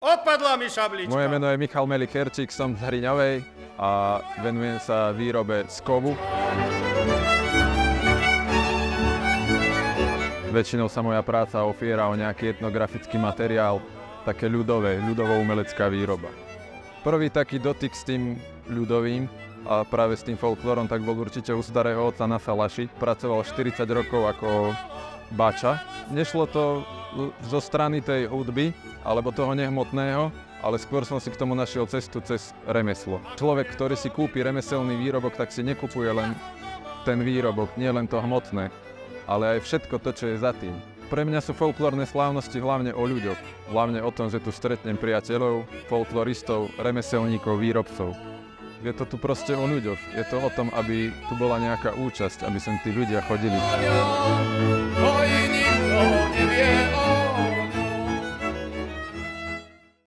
Odpadla mi šablička. Moje meno je Michal Melikerčík, som z Hriňovej a venujem sa výrobe z kovu. Väčšinou sa moja práca opiera o nejaký etnografický materiál, také ľudovo-umelecká výroba. Prvý taký dotyk s tým ľudovým a práve s tým folklórom tak bol určite u starého otca na Salaši. Pracoval 40 rokov ako bača. Nešlo to zo strany tej hudby alebo toho nehmotného, ale skôr som si k tomu našiel cestu cez remeslo. Človek, ktorý si kúpi remeselný výrobok, tak si nekupuje len ten výrobok, nie len to hmotné, ale aj všetko to, čo je za tým. Pre mňa sú folklórne slávnosti hlavne o ľuďoch, hlavne o tom, že tu stretnem priateľov, folkloristov, remeselníkov, výrobcov. Je to tu proste o ľuďoch, je to o tom, aby tu bola nejaká účasť, aby sem tí ľudia chodili.